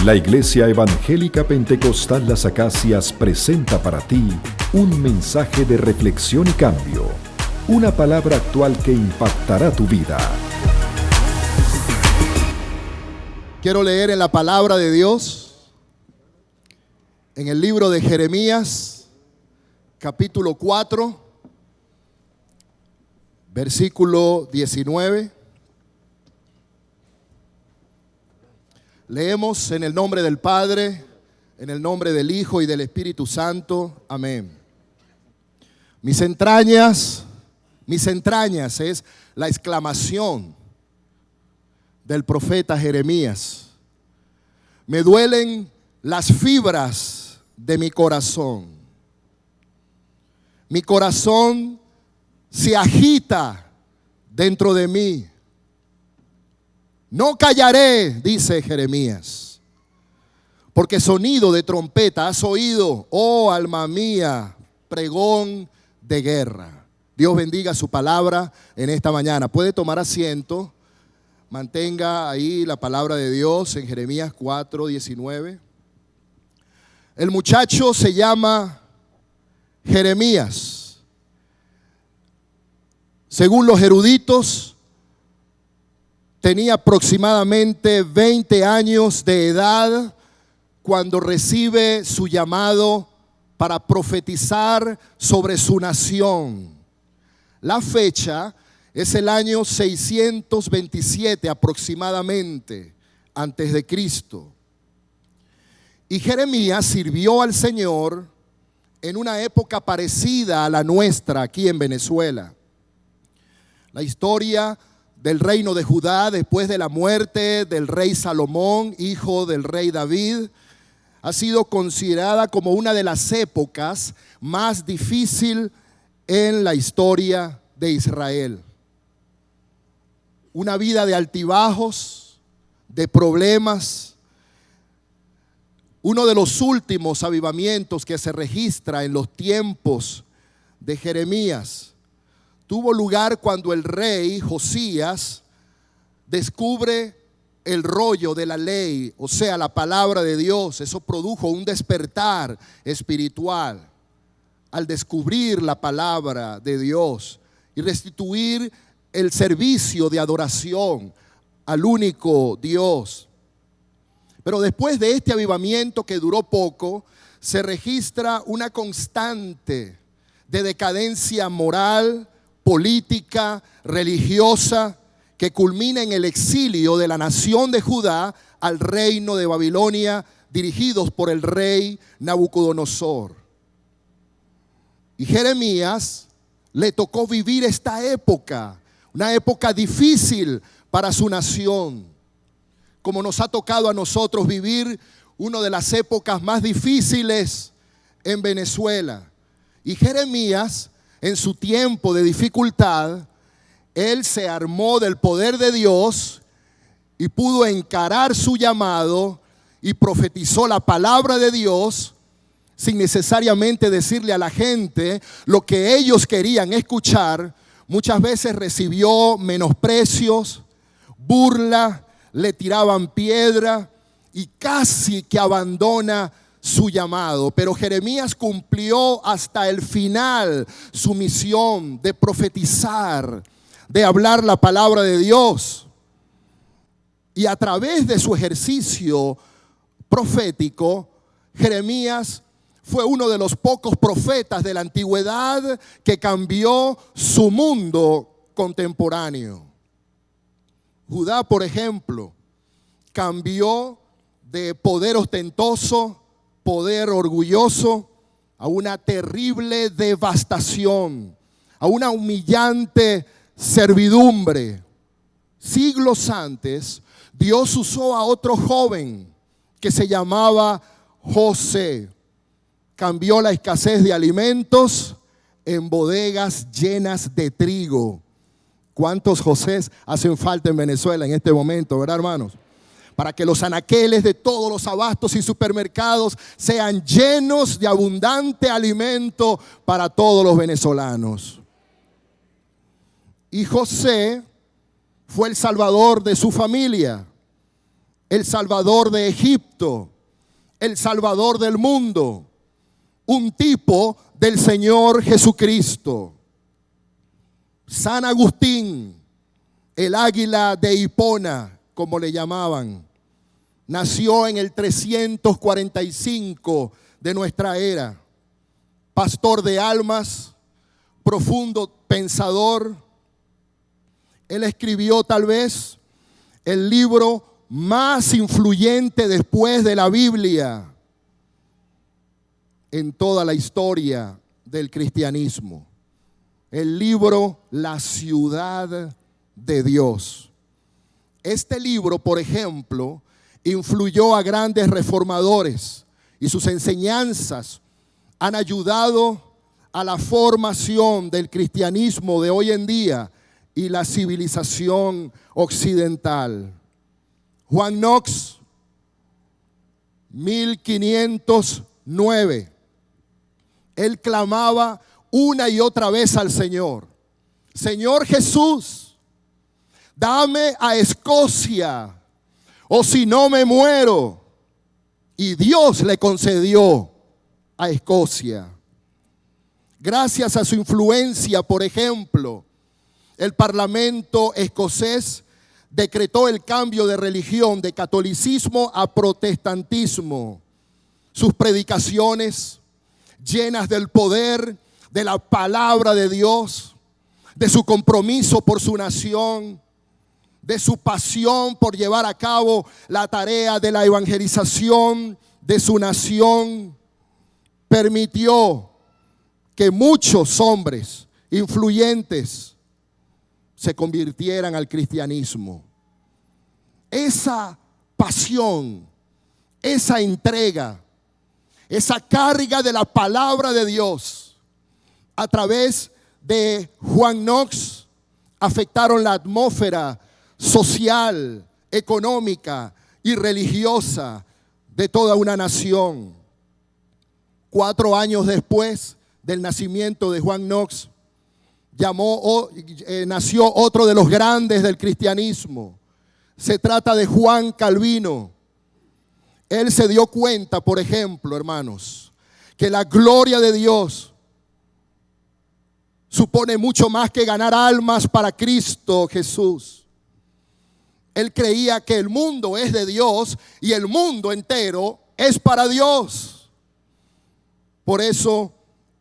La Iglesia Evangélica Pentecostal Las Acacias presenta para ti un mensaje de reflexión y cambio, una palabra actual que impactará tu vida. Quiero leer en la palabra de Dios, en el libro de Jeremías, capítulo 4, versículo 19. Leemos en el nombre del Padre, en el nombre del Hijo y del Espíritu Santo. Amén. Mis entrañas es la exclamación del profeta Jeremías. Me duelen las fibras de mi corazón. Mi corazón se agita dentro de mí. No callaré, dice Jeremías, porque sonido de trompeta has oído, oh alma mía, pregón de guerra. Dios bendiga su palabra en esta mañana. Puede tomar asiento, mantenga ahí la palabra de Dios en Jeremías 4:19. El muchacho se llama Jeremías. Según los eruditos, tenía aproximadamente 20 años de edad cuando recibe su llamado para profetizar sobre su nación. La fecha es el año 627 aproximadamente antes de Cristo. Y Jeremías sirvió al Señor en una época parecida a la nuestra aquí en Venezuela. La historia del reino de Judá después de la muerte del rey Salomón, hijo del rey David, ha sido considerada como una de las épocas más difíciles en la historia de Israel. Una vida de altibajos, de problemas. Uno de los últimos avivamientos que se registra en los tiempos de Jeremías tuvo lugar cuando el rey Josías descubre el rollo de la ley, o sea, la palabra de Dios. Eso produjo un despertar espiritual al descubrir la palabra de Dios y restituir el servicio de adoración al único Dios. Pero después de este avivamiento que duró poco, se registra una constante de decadencia moral, política, religiosa, que culmina en el exilio de la nación de Judá al reino de Babilonia, dirigidos por el rey Nabucodonosor. Y Jeremías le tocó vivir esta época, una época difícil para su nación, como nos ha tocado a nosotros vivir una de las épocas más difíciles en Venezuela. Y Jeremías, en su tiempo de dificultad, él se armó del poder de Dios y pudo encarar su llamado y profetizó la palabra de Dios sin necesariamente decirle a la gente lo que ellos querían escuchar. Muchas veces recibió menosprecios, burla, le tiraban piedra y casi que abandona su llamado. Pero Jeremías cumplió hasta el final su misión de profetizar, de hablar la palabra de Dios. Y a través de su ejercicio profético, Jeremías fue uno de los pocos profetas de la antigüedad que cambió su mundo contemporáneo. Judá, por ejemplo, cambió de poder ostentoso, poder orgulloso, a una terrible devastación, a una humillante servidumbre. Siglos antes, Dios usó a otro joven que se llamaba José. Cambió la escasez de alimentos en bodegas llenas de trigo. ¿Cuántos Josés hacen falta en Venezuela en este momento, verdad, hermanos? Para que los anaqueles de todos los abastos y supermercados sean llenos de abundante alimento para todos los venezolanos. Y José fue el salvador de su familia. el Salvador de Egipto, el Salvador del mundo, un tipo del Señor Jesucristo. San Agustín, el águila de Hipona, como le llamaban, nació en el 345 de nuestra era. Pastor de almas, profundo pensador. Él escribió tal vez el libro más influyente después de la Biblia en toda la historia del cristianismo. El libro La ciudad de Dios. Este libro, por ejemplo, influyó a grandes reformadores y sus enseñanzas han ayudado a la formación del cristianismo de hoy en día y la civilización occidental. Juan Knox, 1509. Él clamaba una y otra vez al Señor: Señor Jesús, dame a Escocia, o si no me muero. Y Dios le concedió a Escocia. Gracias a su influencia, por ejemplo, el Parlamento escocés decretó el cambio de religión de catolicismo a protestantismo. Sus predicaciones, llenas del poder de la palabra de Dios, de su compromiso por su nación, de su pasión por llevar a cabo la tarea de la evangelización de su nación, permitió que muchos hombres influyentes se convirtieran al cristianismo. Esa pasión, esa entrega, esa carga de la palabra de Dios a través de Juan Knox afectaron la atmósfera social, económica y religiosa de toda una nación. 4 años después del nacimiento de Juan Knox, nació otro de los grandes del cristianismo. Se trata de Juan Calvino. Él se dio cuenta, por ejemplo, hermanos, que la gloria de Dios supone mucho más que ganar almas para Cristo Jesús. Él creía que el mundo es de Dios y el mundo entero es para Dios. Por eso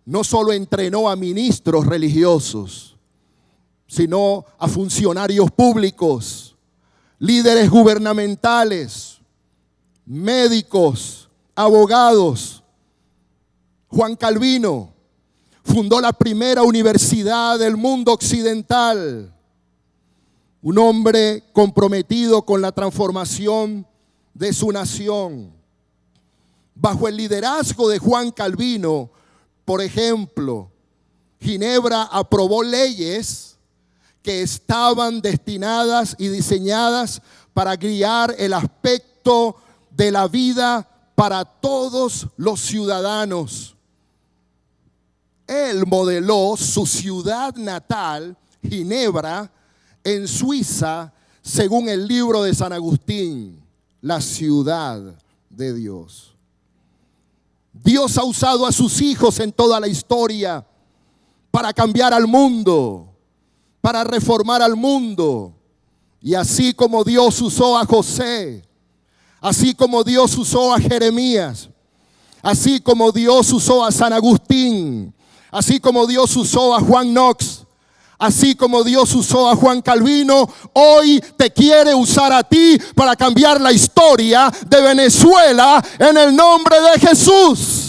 no solo entrenó a ministros religiosos, sino a funcionarios públicos, líderes gubernamentales, médicos, abogados. Juan Calvino fundó la primera universidad del mundo occidental. Un hombre comprometido con la transformación de su nación. Bajo el liderazgo de Juan Calvino, por ejemplo, Ginebra aprobó leyes que estaban destinadas y diseñadas para guiar el aspecto de la vida para todos los ciudadanos. Él modeló su ciudad natal, Ginebra, en Suiza, según el libro de San Agustín, la ciudad de Dios. Dios ha usado a sus hijos en toda la historia para cambiar al mundo, para reformar al mundo. Y así como Dios usó a José, así como Dios usó a Jeremías, así como Dios usó a San Agustín, así como Dios usó a Juan Knox, así como Dios usó a Juan Calvino, hoy te quiere usar a ti para cambiar la historia de Venezuela en el nombre de Jesús.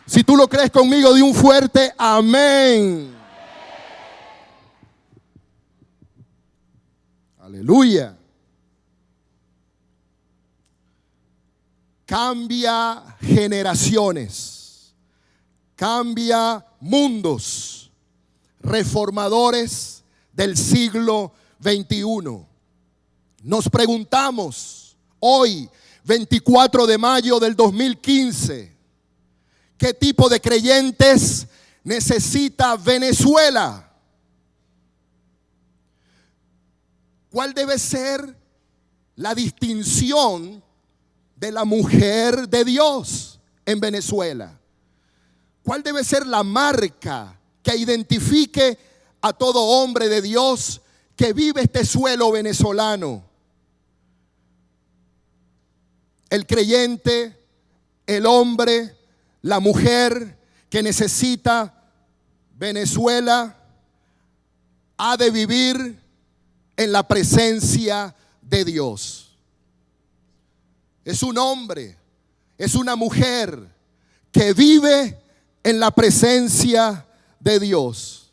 Si tú lo crees conmigo, di un fuerte amén. Aleluya. Cambia generaciones, cambia mundos, reformadores del siglo XXI. Nos preguntamos hoy, 24 de mayo del 2015, ¿qué tipo de creyentes necesita Venezuela? ¿Cuál debe ser la distinción de la mujer de Dios en Venezuela? ¿Cuál debe ser la marca que identifique a todo hombre de Dios que vive este suelo venezolano? El creyente, el hombre, la mujer que necesita Venezuela ha de vivir en la presencia de Dios. Es un hombre, es una mujer que vive en la presencia de Dios.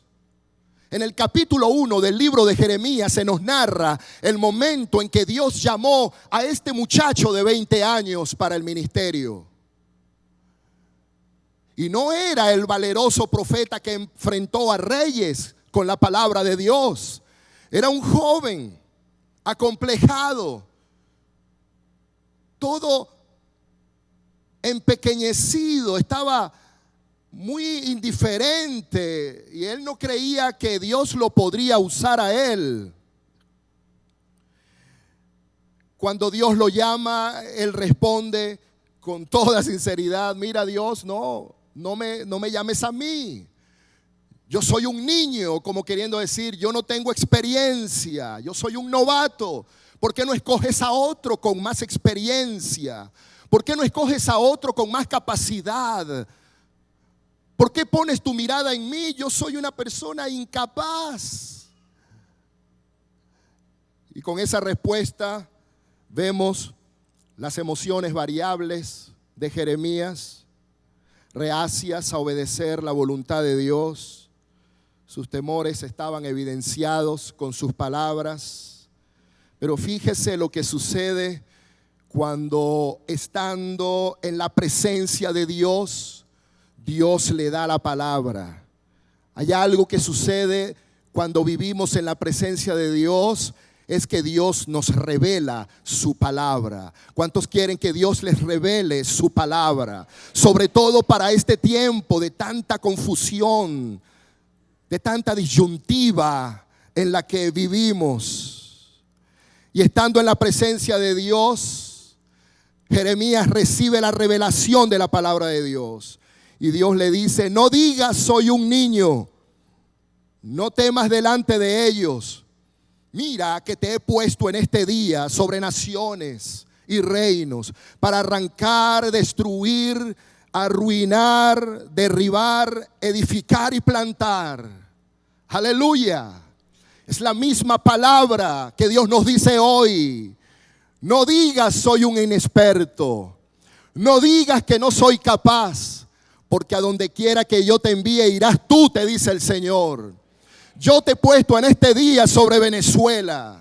En el capítulo 1 del libro de Jeremías se nos narra el momento en que Dios llamó a este muchacho de 20 años para el ministerio. Y no era el valeroso profeta que enfrentó a reyes con la palabra de Dios. Era un joven acomplejado, todo empequeñecido, estaba muy indiferente y él no creía que Dios lo podría usar a él. Cuando Dios lo llama, él responde con toda sinceridad: mira, Dios, no me llames a mí. Yo soy un niño, como queriendo decir, yo no tengo experiencia, yo soy un novato. ¿Por qué no escoges a otro con más experiencia? ¿Por qué no escoges a otro con más capacidad? ¿Por qué pones tu mirada en mí? Yo soy una persona incapaz. Y con esa respuesta vemos las emociones variables de Jeremías, reacias a obedecer la voluntad de Dios. Sus temores estaban evidenciados con sus palabras. Pero fíjese lo que sucede cuando, estando en la presencia de Dios, Dios le da la palabra. Hay algo que sucede cuando vivimos en la presencia de Dios, es que Dios nos revela su palabra. ¿Cuántos quieren que Dios les revele su palabra? Sobre todo para este tiempo de tanta confusión, de tanta disyuntiva en la que vivimos. Y estando en la presencia de Dios, Jeremías recibe la revelación de la palabra de Dios. Y Dios le dice: no digas soy un niño, no temas delante de ellos. Mira que te he puesto en este día sobre naciones y reinos para arrancar, destruir, arruinar, derribar, edificar y plantar. Aleluya. Es la misma palabra que Dios nos dice hoy. No digas soy un inexperto. No digas que no soy capaz, porque a donde quiera que yo te envíe irás tú, te dice el Señor. Yo te he puesto en este día sobre Venezuela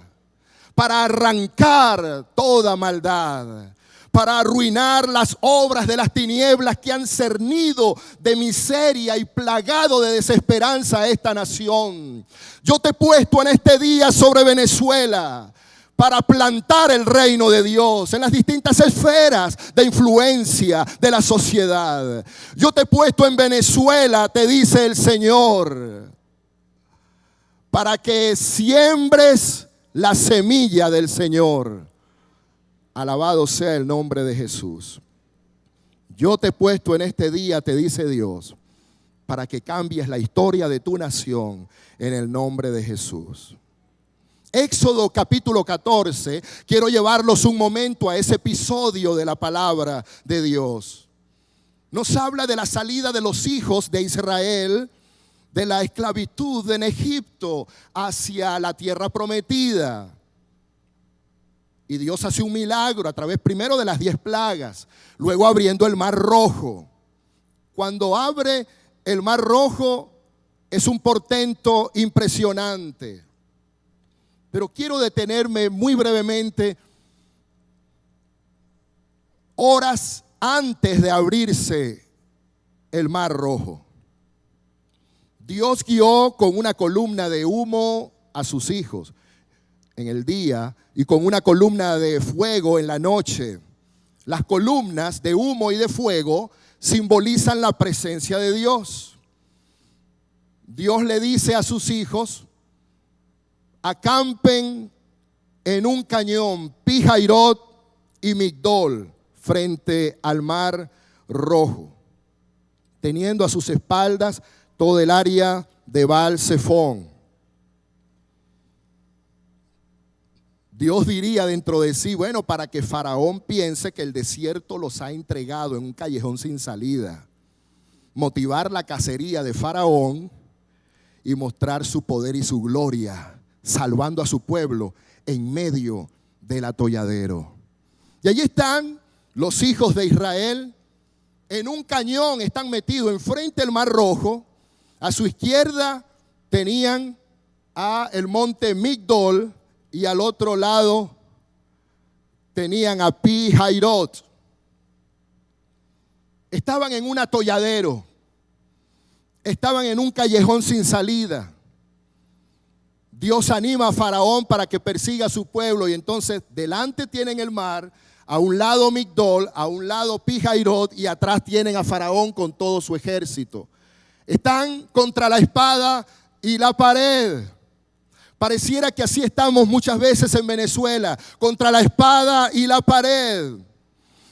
para arrancar toda maldad, para arruinar las obras de las tinieblas que han cernido de miseria y plagado de desesperanza a esta nación. Yo te he puesto en este día sobre Venezuela para plantar el reino de Dios en las distintas esferas de influencia de la sociedad. Yo te he puesto en Venezuela, te dice el Señor, para que siembres la semilla del Señor. Alabado sea el nombre de Jesús. Yo te he puesto en este día, te dice Dios, para que cambies la historia de tu nación en el nombre de Jesús. Éxodo capítulo 14, quiero llevarlos un momento a ese episodio de la palabra de Dios. Nos habla de la salida de los hijos de Israel de la esclavitud en Egipto hacia la tierra prometida. Y Dios hace un milagro a través primero de las 10 plagas, luego abriendo el mar rojo. Cuando abre el mar rojo es un portento impresionante. Pero quiero detenerme muy brevemente horas antes de abrirse el mar rojo. Dios guió con una columna de humo a sus hijos en el día y con una columna de fuego en la noche. Las columnas de humo y de fuego simbolizan la presencia de Dios. Dios le dice a sus hijos: acampen en un cañón Pi-Hairot y Migdol frente al Mar Rojo, teniendo a sus espaldas todo el área de Baal-Zephón. Dios diría dentro de sí, bueno, para que Faraón piense que el desierto los ha entregado en un callejón sin salida, motivar la cacería de Faraón y mostrar su poder y su gloria, salvando a su pueblo en medio del atolladero. Y allí están los hijos de Israel, en un cañón están metidos enfrente del Mar Rojo. A su izquierda tenían el monte Migdol y al otro lado tenían a Pi-Hairot. Estaban en un atolladero, estaban en un callejón sin salida. Dios anima a Faraón para que persiga a su pueblo y entonces delante tienen el mar, a un lado Migdol, a un lado Pi-Hairot y atrás tienen a Faraón con todo su ejército. Están contra la espada y la pared. Pareciera que así estamos muchas veces en Venezuela, contra la espada y la pared.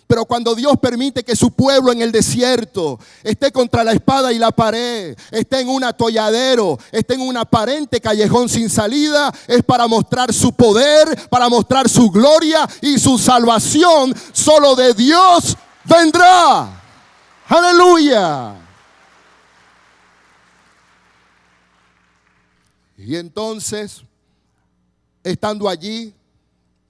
Pero cuando Dios permite que su pueblo en el desierto esté contra la espada y la pared, esté en un atolladero, esté en un aparente callejón sin salida, es para mostrar su poder, para mostrar su gloria y su salvación. Solo de Dios vendrá. ¡Aleluya! Y entonces, estando allí,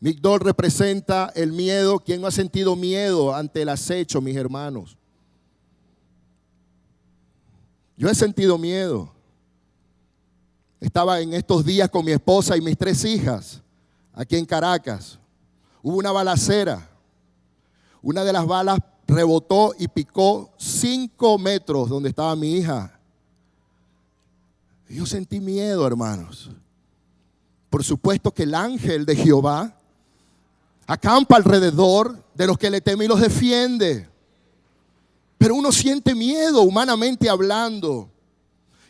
Migdol representa el miedo. ¿Quién no ha sentido miedo ante el acecho, mis hermanos? Yo he sentido miedo. Estaba en estos días con mi esposa y mis 3 hijas, aquí en Caracas. Hubo una balacera. Una de las balas rebotó y picó 5 metros donde estaba mi hija. Yo sentí miedo, hermanos. Por supuesto que el ángel de Jehová acampa alrededor de los que le temen y los defiende. Pero uno siente miedo, humanamente hablando.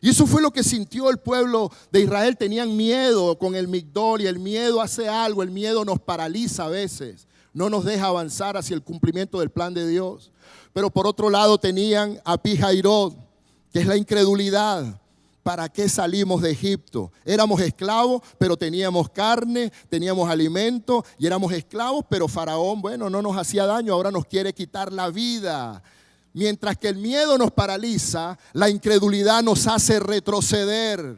Y eso fue lo que sintió el pueblo de Israel. Tenían miedo con el Migdol, y el miedo hace algo. El miedo nos paraliza a veces, no nos deja avanzar hacia el cumplimiento del plan de Dios. Pero por otro lado tenían a Pi-Hairot, que es la incredulidad. ¿Para qué salimos de Egipto? Éramos esclavos, pero teníamos carne, teníamos alimento y éramos esclavos, pero Faraón, bueno, no nos hacía daño, ahora nos quiere quitar la vida. Mientras que el miedo nos paraliza, la incredulidad nos hace retroceder.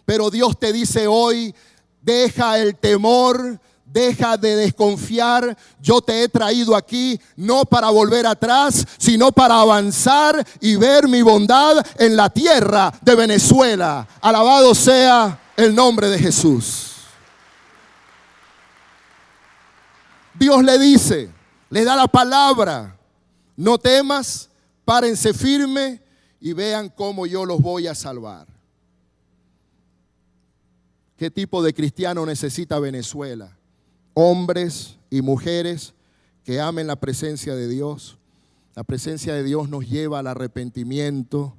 Pero Dios te dice hoy, deja el temor, deja de desconfiar. Yo te he traído aquí no para volver atrás, sino para avanzar y ver mi bondad en la tierra de Venezuela. Alabado sea el nombre de Jesús. Dios le dice, le da la palabra: no temas, párense firme y vean cómo yo los voy a salvar. ¿Qué tipo de cristiano necesita Venezuela? Hombres y mujeres que amen la presencia de Dios. La presencia de Dios nos lleva al arrepentimiento.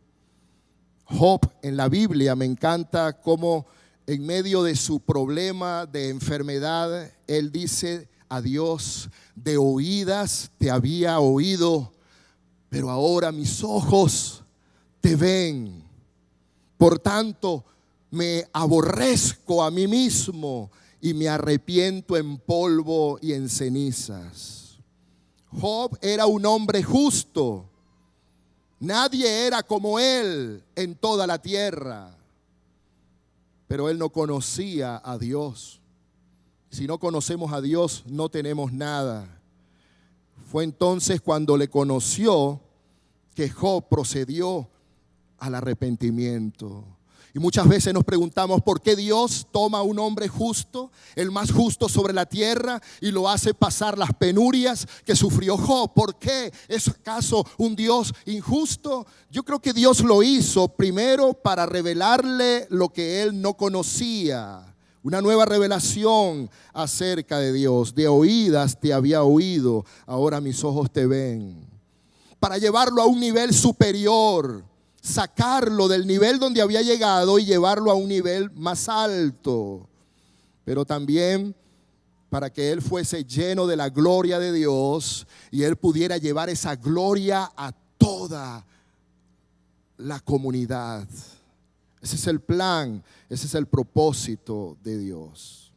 Job en la Biblia, me encanta cómo en medio de su problema de enfermedad, él dice a Dios: de oídas te había oído, pero ahora mis ojos te ven. Por tanto, me aborrezco a mí mismo y me arrepiento en polvo y en cenizas. Job era un hombre justo. Nadie era como él en toda la tierra. Pero él no conocía a Dios. Si no conocemos a Dios, no tenemos nada. Fue entonces cuando le conoció que Job procedió al arrepentimiento. Y muchas veces nos preguntamos por qué Dios toma a un hombre justo, el más justo sobre la tierra, y lo hace pasar las penurias que sufrió Job. ¿Por qué? ¿Es acaso un Dios injusto? Yo creo que Dios lo hizo primero para revelarle lo que él no conocía. Una nueva revelación acerca de Dios. De oídas te había oído, ahora mis ojos te ven. Para llevarlo a un nivel superior, sacarlo del nivel donde había llegado y llevarlo a un nivel más alto. Pero también para que él fuese lleno de la gloria de Dios y él pudiera llevar esa gloria a toda la comunidad. Ese es el plan, ese es el propósito de Dios.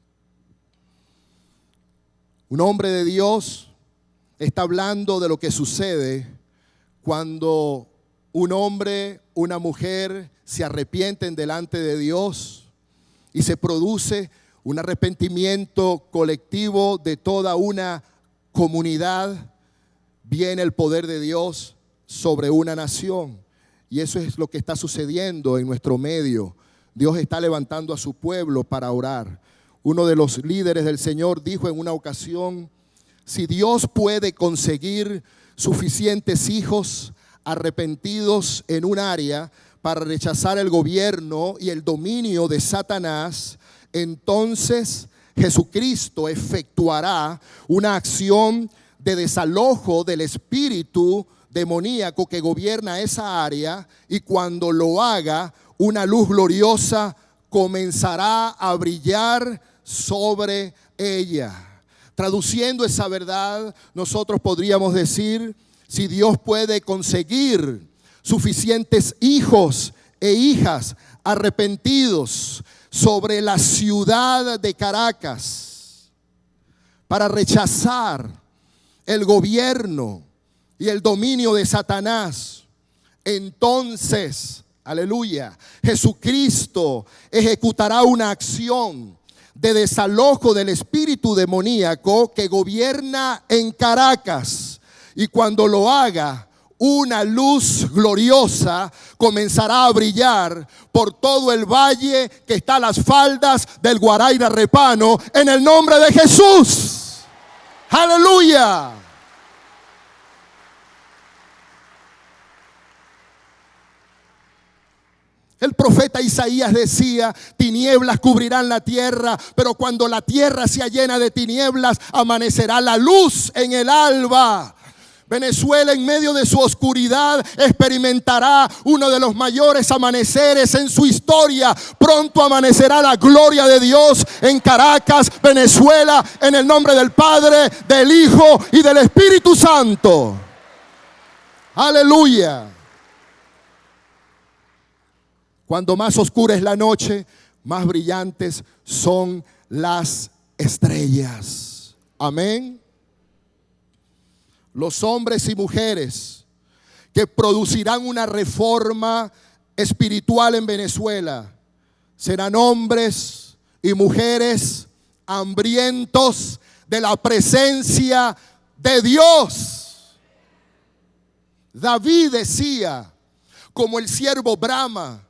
Un hombre de Dios está hablando de lo que sucede cuando un hombre, una mujer se arrepienten delante de Dios y se produce un arrepentimiento colectivo de toda una comunidad. Viene el poder de Dios sobre una nación. Y eso es lo que está sucediendo en nuestro medio. Dios está levantando a su pueblo para orar. Uno de los líderes del Señor dijo en una ocasión: si Dios puede conseguir suficientes hijos arrepentidos en un área para rechazar el gobierno y el dominio de Satanás, entonces Jesucristo efectuará una acción de desalojo del espíritu demoníaco que gobierna esa área, y cuando lo haga, una luz gloriosa comenzará a brillar sobre ella. Traduciendo esa verdad, nosotros podríamos decir: si Dios puede conseguir suficientes hijos e hijas arrepentidos sobre la ciudad de Caracas para rechazar el gobierno y el dominio de Satanás, entonces, aleluya, Jesucristo ejecutará una acción de desalojo del espíritu demoníaco que gobierna en Caracas, y cuando lo haga, una luz gloriosa comenzará a brillar por todo el valle que está a las faldas del Guaraíra Repano, en el nombre de Jesús. Aleluya. El profeta Isaías decía: tinieblas cubrirán la tierra, pero cuando la tierra sea llena de tinieblas, amanecerá la luz en el alba. Venezuela, en medio de su oscuridad, experimentará uno de los mayores amaneceres en su historia. Pronto amanecerá la gloria de Dios en Caracas, Venezuela, en el nombre del Padre, del Hijo y del Espíritu Santo. Aleluya. Cuando más oscura es la noche, más brillantes son las estrellas. Amén. Los hombres y mujeres que producirán una reforma espiritual en Venezuela serán hombres y mujeres hambrientos de la presencia de Dios. David decía: como el ciervo brama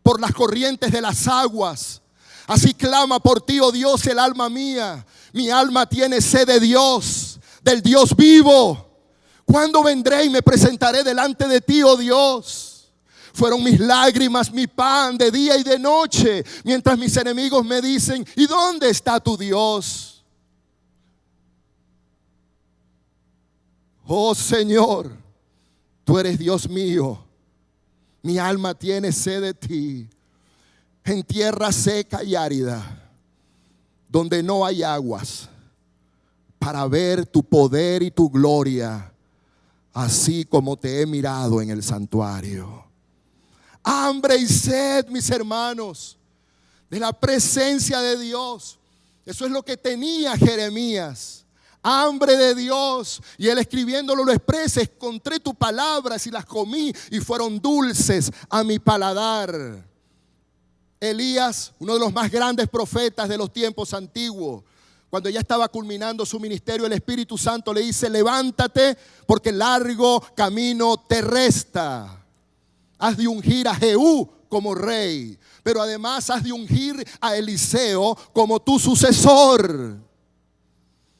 por las corrientes de las aguas, así clama por ti, oh Dios, el alma mía. Mi alma tiene sed de Dios, del Dios vivo. ¿Cuándo vendré y me presentaré delante de ti, oh Dios? Fueron mis lágrimas mi pan de día y de noche, mientras mis enemigos me dicen: ¿y dónde está tu Dios? Oh Señor, tú eres Dios mío. Mi alma tiene sed de ti, en tierra seca y árida, donde no hay aguas, para ver tu poder y tu gloria, así como te he mirado en el santuario. Hambre y sed, mis hermanos, de la presencia de Dios. Eso es lo que tenía Jeremías. Hambre de Dios. Y él escribiéndolo lo expresa: encontré tus palabras y las comí y fueron dulces a mi paladar. Elías, uno de los más grandes profetas de los tiempos antiguos, cuando ya estaba culminando su ministerio, el Espíritu Santo le dice: levántate, porque largo camino te resta. Has de ungir a Jehú como rey, pero además has de ungir a Eliseo como tu sucesor.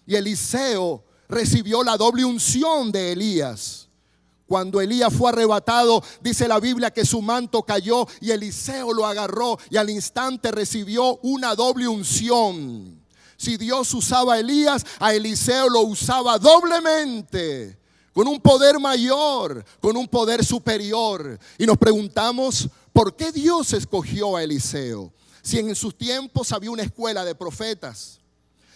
Y Eliseo recibió la doble unción de Elías. Cuando Elías fue arrebatado, dice la Biblia que su manto cayó y Eliseo lo agarró y al instante recibió una doble unción. Si Dios usaba a Elías, a Eliseo lo usaba doblemente, con un poder mayor, con un poder superior. Y nos preguntamos: ¿por qué Dios escogió a Eliseo? Si en sus tiempos había una escuela de profetas.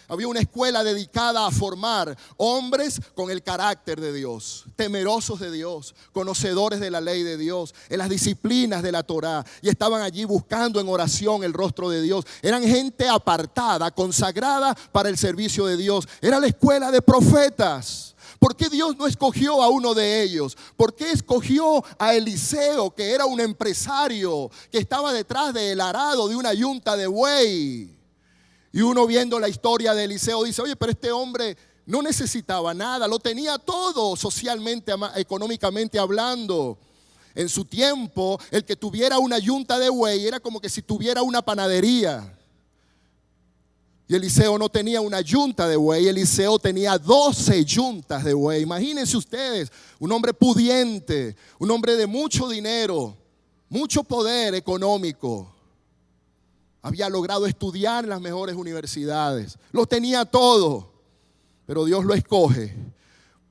Había una escuela dedicada a formar hombres con el carácter de Dios, temerosos de Dios, conocedores de la ley de Dios, en las disciplinas de la Torá, y estaban allí buscando en oración el rostro de Dios. Eran gente apartada, consagrada para el servicio de Dios. Era la escuela de profetas. ¿Por qué Dios no escogió a uno de ellos? ¿Por qué escogió a Eliseo, que era un empresario, que estaba detrás del arado de una yunta de buey? Y uno viendo la historia de Eliseo dice, oye, pero este hombre no necesitaba nada, lo tenía todo socialmente, económicamente hablando. En su tiempo, el que tuviera una yunta de buey era como que si tuviera una panadería. Y Eliseo no tenía una yunta de buey, Eliseo tenía 12 yuntas de buey. Imagínense ustedes, un hombre pudiente, un hombre de mucho dinero, mucho poder económico. Había logrado estudiar en las mejores universidades. Lo tenía todo. Pero Dios lo escoge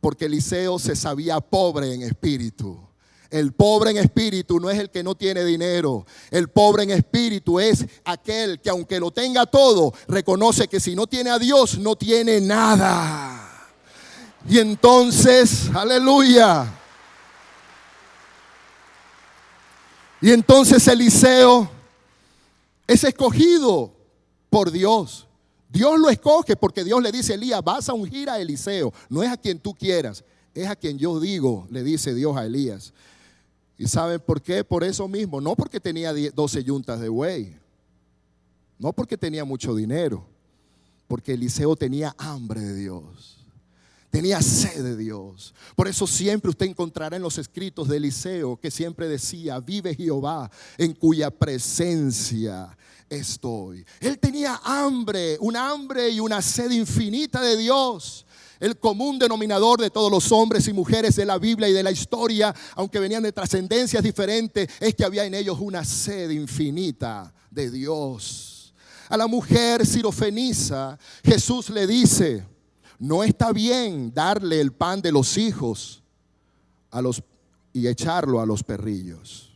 porque Eliseo se sabía pobre en espíritu. El pobre en espíritu no es el que no tiene dinero. El pobre en espíritu es aquel que, aunque lo tenga todo, reconoce que si no tiene a Dios, no tiene nada. Y entonces, aleluya. Y entonces Eliseo es escogido por Dios. Dios lo escoge porque Dios le dice a Elías, vas a ungir a Eliseo. No es a quien tú quieras, es a quien yo digo, le dice Dios a Elías. ¿Y saben por qué? Por eso mismo. No porque tenía 12 yuntas de buey. No porque tenía mucho dinero. Porque Eliseo tenía hambre de Dios. Tenía sed de Dios. Por eso siempre usted encontrará en los escritos de Eliseo que siempre decía, vive Jehová en cuya presencia estoy. Él tenía hambre, una hambre y una sed infinita de Dios. El común denominador de todos los hombres y mujeres de la Biblia y de la historia, aunque venían de trascendencias diferentes, es que había en ellos una sed infinita de Dios. A la mujer sirofenisa, Jesús le dice, no está bien darle el pan de los hijos y echarlo a los perrillos.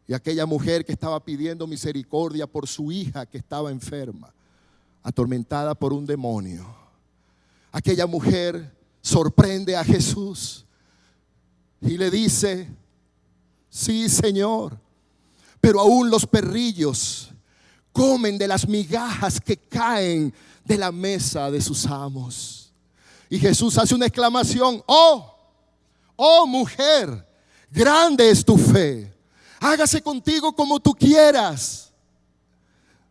Y aquella mujer que estaba pidiendo misericordia por su hija que estaba enferma, atormentada por un demonio. Aquella mujer sorprende a Jesús y le dice, sí, Señor, pero aún los perrillos comen de las migajas que caen de la mesa de sus amos. Y Jesús hace una exclamación, oh mujer, grande es tu fe, hágase contigo como tú quieras.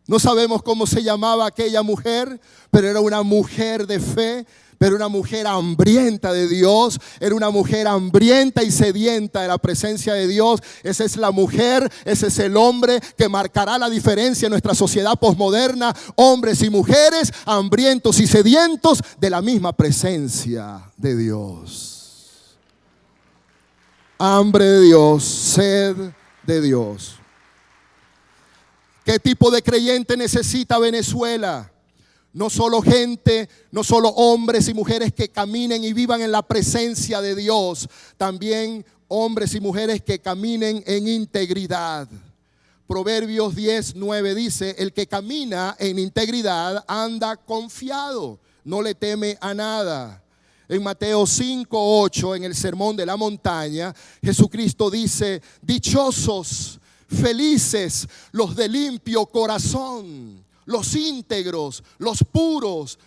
No sabemos cómo se llamaba aquella mujer, pero era una mujer de fe, pero una mujer hambrienta de Dios, era una mujer hambrienta y sedienta de la presencia de Dios. Esa es la mujer, ese es el hombre que marcará la diferencia en nuestra sociedad posmoderna. Hombres y mujeres hambrientos y sedientos de la misma presencia de Dios. Hambre de Dios, sed de Dios. ¿Qué tipo de creyente necesita Venezuela? No solo gente, no solo hombres y mujeres que caminen y vivan en la presencia de Dios, también hombres y mujeres que caminen en integridad. Proverbios 10:9 dice, el que camina en integridad anda confiado, no le teme a nada. En Mateo 5:8, en el Sermón de la Montaña, Jesucristo dice, dichosos, felices los de limpio corazón, los íntegros, los puros,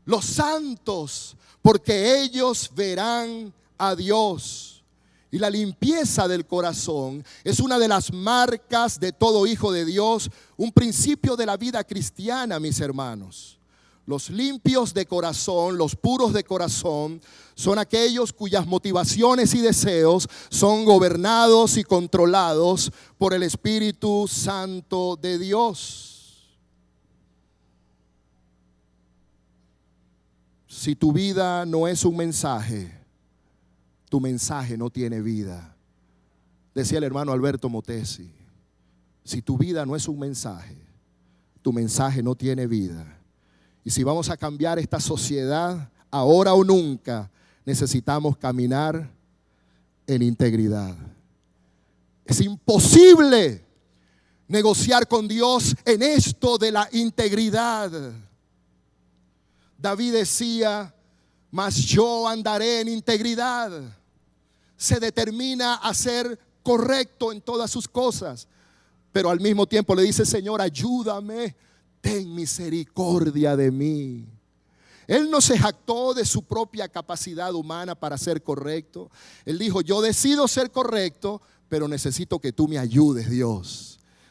los santos, porque ellos verán a Dios. Y la limpieza del corazón es una de las marcas de todo hijo de Dios, un principio de la vida cristiana, mis hermanos. Los limpios de corazón, los puros de corazón, son aquellos cuyas motivaciones y deseos son gobernados y controlados por el Espíritu Santo de Dios. Si tu vida no es un mensaje, tu mensaje no tiene vida. Decía el hermano Alberto Motesi, si tu vida no es un mensaje, tu mensaje no tiene vida. Y si vamos a cambiar esta sociedad, ahora o nunca, necesitamos caminar en integridad. Es imposible negociar con Dios en esto de la integridad. David decía, mas yo andaré en integridad. Se determina a ser correcto en todas sus cosas, pero al mismo tiempo le dice, Señor, ayúdame, ten misericordia de mí. Él no se jactó de su propia capacidad humana para ser correcto. Él dijo, yo decido ser correcto, pero necesito que tú me ayudes, Dios.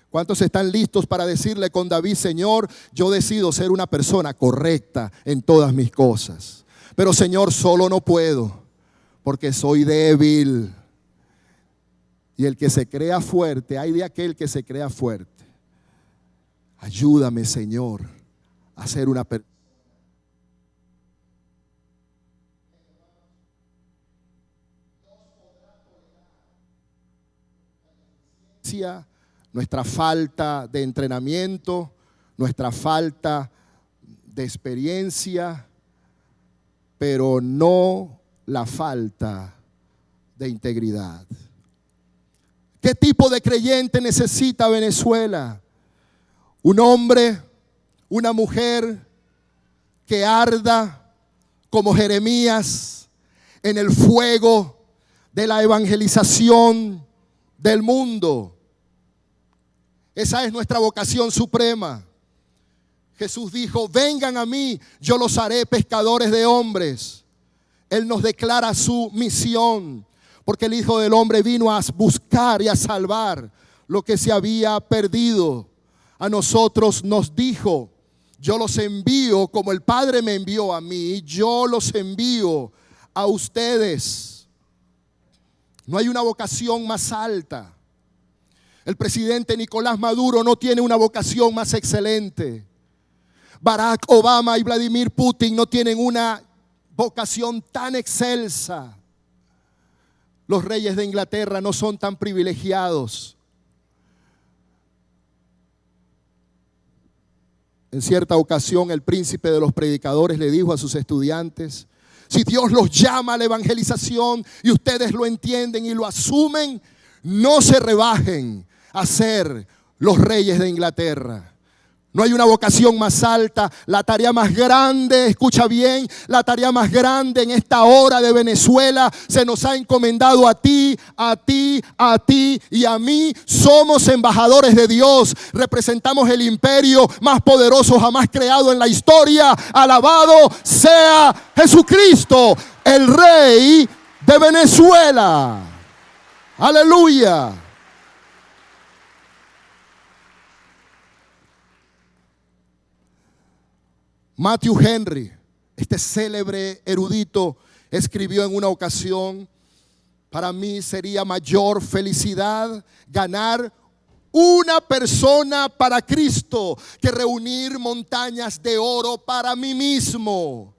¿Cuántos están listos para decirle con David, Señor, yo decido ser una persona correcta en todas mis cosas? Pero Señor, solo no puedo, porque soy débil. Y el que se crea fuerte, hay de aquel que se crea fuerte. Ayúdame, Señor, a ser una persona. Nuestra falta de entrenamiento, nuestra falta de experiencia, pero no la falta de integridad. ¿Qué tipo de creyente necesita Venezuela? Un hombre, una mujer que arda como Jeremías en el fuego de la evangelización del mundo. Esa es nuestra vocación suprema. Jesús dijo, vengan a mí, yo los haré pescadores de hombres. Él nos declara su misión, porque el Hijo del Hombre vino a buscar y a salvar lo que se había perdido. A nosotros nos dijo, yo los envío como el Padre me envió a mí, yo los envío a ustedes. No hay una vocación más alta. El presidente Nicolás Maduro no tiene una vocación más excelente. Barack Obama y Vladimir Putin no tienen una vocación tan excelsa. Los reyes de Inglaterra no son tan privilegiados. En cierta ocasión, el príncipe de los predicadores le dijo a sus estudiantes, si Dios los llama a la evangelización y ustedes lo entienden y lo asumen, no se rebajen a ser los reyes de Inglaterra. No hay una vocación más alta. La tarea más grande, escucha bien, la tarea más grande en esta hora de Venezuela se nos ha encomendado a ti, a ti, a ti y a mí. Somos embajadores de Dios. Representamos el imperio más poderoso jamás creado en la historia. Alabado sea Jesucristo, el Rey de Venezuela. Aleluya. Matthew Henry, este célebre erudito, escribió en una ocasión, para mí sería mayor felicidad ganar una persona para Cristo que reunir montañas de oro para mí mismo.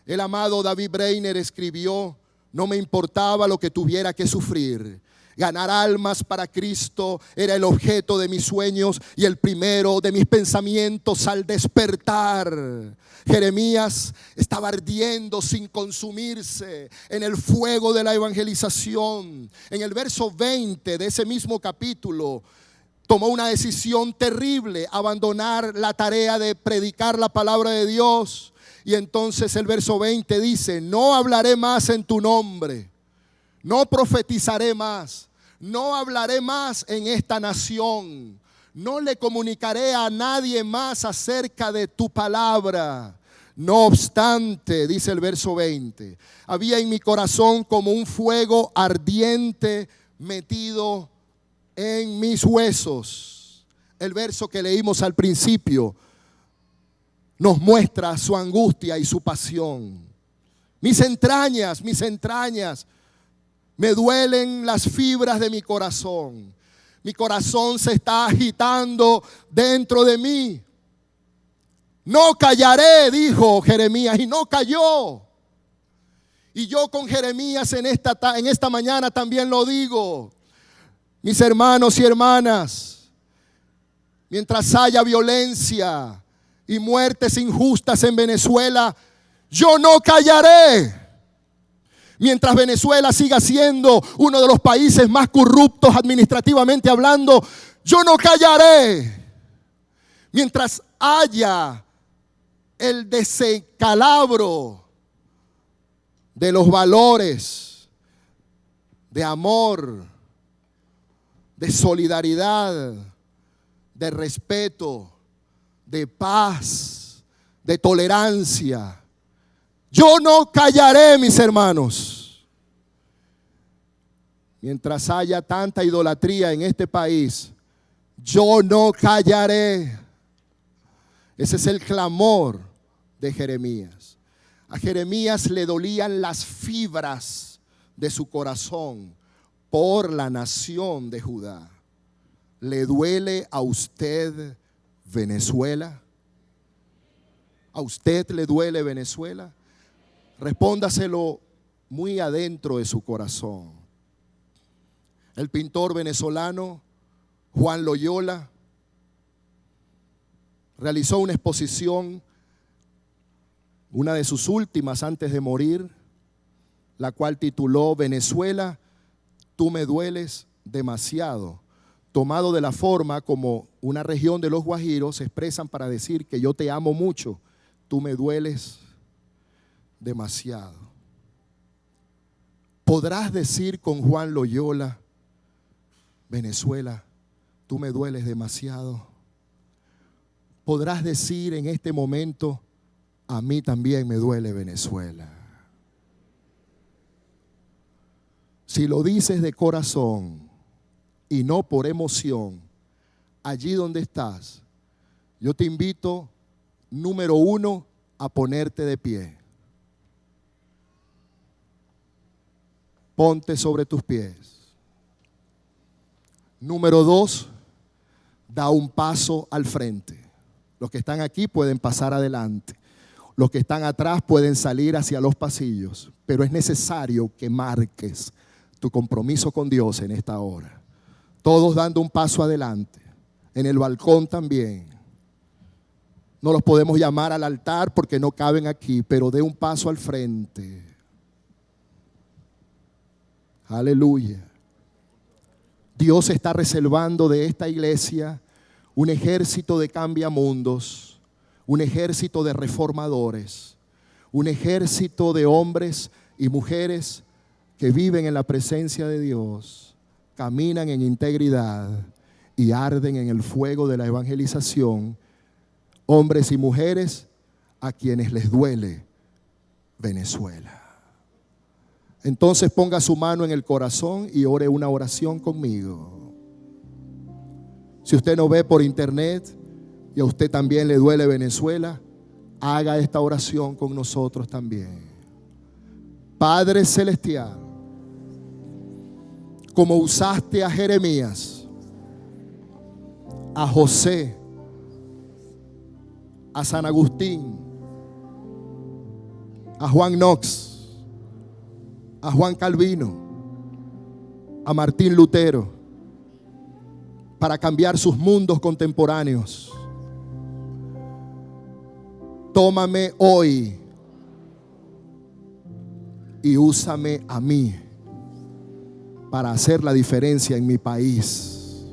El amado David Brainerd escribió, no me importaba lo que tuviera que sufrir. Ganar almas para Cristo era el objeto de mis sueños y el primero de mis pensamientos al despertar. Jeremías estaba ardiendo sin consumirse en el fuego de la evangelización. En el verso 20 de ese mismo capítulo, tomó una decisión terrible, abandonar la tarea de predicar la palabra de Dios. Y entonces el verso 20 dice, no hablaré más en tu nombre, no profetizaré más, no hablaré más en esta nación, no le comunicaré a nadie más acerca de tu palabra. No obstante, dice el verso 20, había en mi corazón como un fuego ardiente metido en mis huesos. El verso que leímos al principio nos muestra su angustia y su pasión. Mis entrañas, me duelen las fibras de mi corazón. Mi corazón se está agitando dentro de mí. No callaré, dijo Jeremías, y no calló. Y yo con Jeremías en esta mañana también lo digo. Mis hermanos y hermanas, mientras haya violencia y muertes injustas en Venezuela, yo no callaré. Mientras Venezuela siga siendo uno de los países más corruptos administrativamente hablando, yo no callaré. Mientras haya el descalabro de los valores de amor, de solidaridad, de respeto, de paz, de tolerancia. Yo no callaré, mis hermanos. Mientras haya tanta idolatría en este país, yo no callaré. Ese es el clamor de Jeremías. A Jeremías le dolían las fibras de su corazón por la nación de Judá. ¿Le duele a usted Venezuela? ¿A usted le duele Venezuela? Respóndaselo muy adentro de su corazón. El pintor venezolano Juan Loyola realizó una exposición, una de sus últimas antes de morir, la cual tituló Venezuela, tú me dueles demasiado, tomado de la forma como una región de los guajiros se expresan para decir que yo te amo mucho, tú me dueles demasiado. ¿Podrás decir con Juan Loyola, Venezuela, tú me dueles demasiado? ¿Podrás decir en este momento, a mí también me duele Venezuela? Si lo dices de corazón y no por emoción, allí donde estás, yo te invito, número 1, a ponerte de pie. Ponte sobre tus pies. Número 2, da un paso al frente. Los que están aquí pueden pasar adelante. Los que están atrás pueden salir hacia los pasillos. Pero es necesario que marques tu compromiso con Dios en esta hora. Todos dando un paso adelante. En el balcón también. No los podemos llamar al altar porque no caben aquí, pero dé un paso al frente. Aleluya. Dios está reservando de esta iglesia un ejército de cambiamundos, un ejército de reformadores, un ejército de hombres y mujeres que viven en la presencia de Dios, caminan en integridad y arden en el fuego de la evangelización, hombres y mujeres a quienes les duele Venezuela. Entonces ponga su mano en el corazón y ore una oración conmigo. Si usted no ve por internet y a usted también le duele Venezuela, haga esta oración con nosotros también. Padre Celestial, como usaste a Jeremías, a José, a San Agustín, a Juan Knox, a Juan Calvino, a Martín Lutero, para cambiar sus mundos contemporáneos. Tómame hoy y úsame a mí para hacer la diferencia en mi país.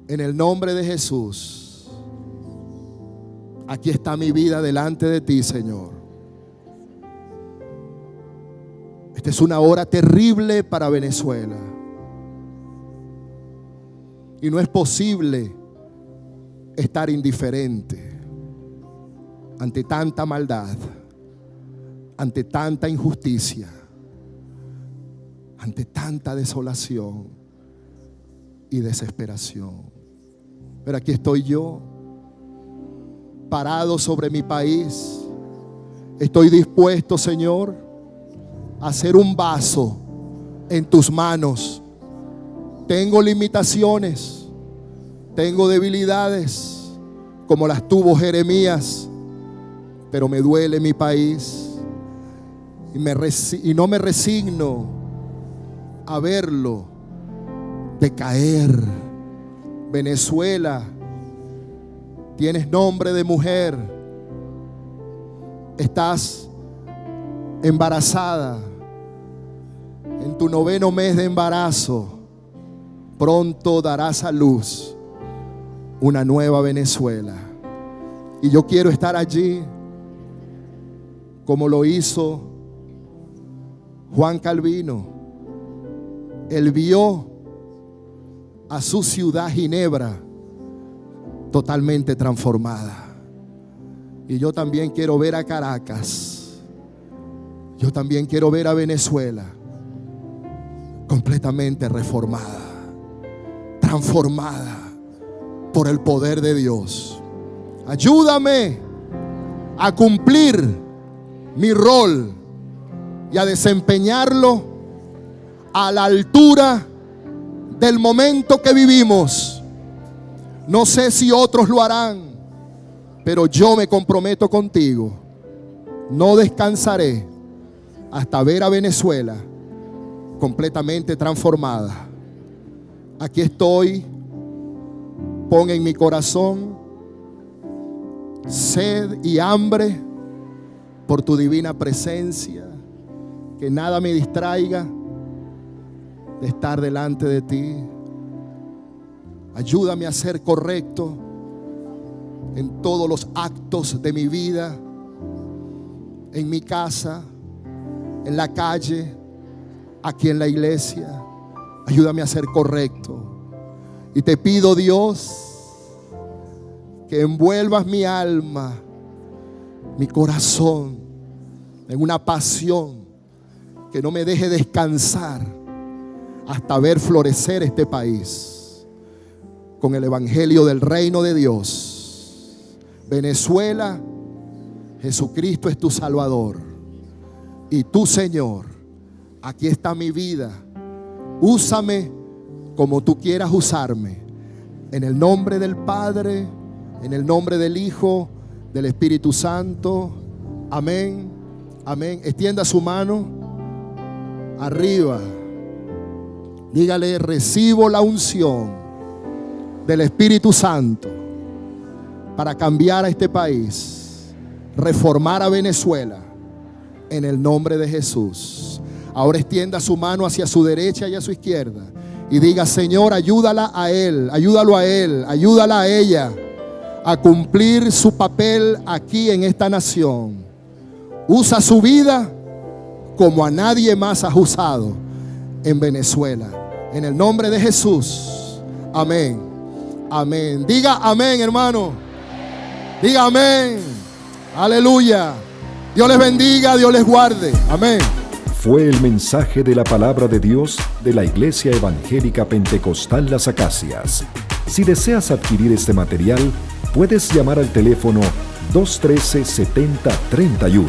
En el nombre de Jesús, aquí está mi vida delante de ti, Señor. Esta es una hora terrible para Venezuela. Y no es posible estar indiferente ante tanta maldad, ante tanta injusticia, ante tanta desolación y desesperación. Pero aquí estoy yo, parado sobre mi país. Estoy dispuesto, Señor, a ser un vaso en tus manos. Tengo limitaciones, tengo debilidades como las tuvo Jeremías, pero me duele mi país y no me resigno a verlo decaer. Venezuela, tienes nombre de mujer, estás embarazada, en tu 9º mes de embarazo. Pronto darás a luz una nueva Venezuela. Y yo quiero estar allí como lo hizo Juan Calvino. Él vio a su ciudad Ginebra totalmente transformada. Y yo también quiero ver a Caracas. Yo también quiero ver a Venezuela completamente reformada, transformada por el poder de Dios. Ayúdame a cumplir mi rol y a desempeñarlo a la altura del momento que vivimos. No sé si otros lo harán, pero yo me comprometo contigo. No descansaré hasta ver a Venezuela completamente transformada. Aquí estoy. Pon en mi corazón sed y hambre por tu divina presencia. Que nada me distraiga de estar delante de ti. Ayúdame a ser correcto en todos los actos de mi vida, en mi casa, en la calle, aquí en la iglesia. Ayúdame a ser correcto. Y te pido, Dios, que envuelvas mi alma, mi corazón, en una pasión que no me deje descansar hasta ver florecer este país con el evangelio del reino de Dios. Venezuela, Jesucristo es tu Salvador y tu Señor. Aquí está mi vida. Úsame como tú quieras usarme. En el nombre del Padre, en el nombre del Hijo, del Espíritu Santo. Amén. Amén. Extienda su mano arriba. Dígale: recibo la unción del Espíritu Santo para cambiar a este país, reformar a Venezuela, en el nombre de Jesús. Ahora extienda su mano hacia su derecha y a su izquierda y diga: Señor, ayúdala a él, ayúdalo a él, ayúdala a ella a cumplir su papel aquí en esta nación. Usa su vida como a nadie más has usado en Venezuela. En el nombre de Jesús. Amén. Amén. Diga amén, hermano. Diga amén. Aleluya. Dios les bendiga, Dios les guarde. Amén. Fue el mensaje de la palabra de Dios de la Iglesia Evangélica Pentecostal Las Acacias. Si deseas adquirir este material, puedes llamar al teléfono 213-7031.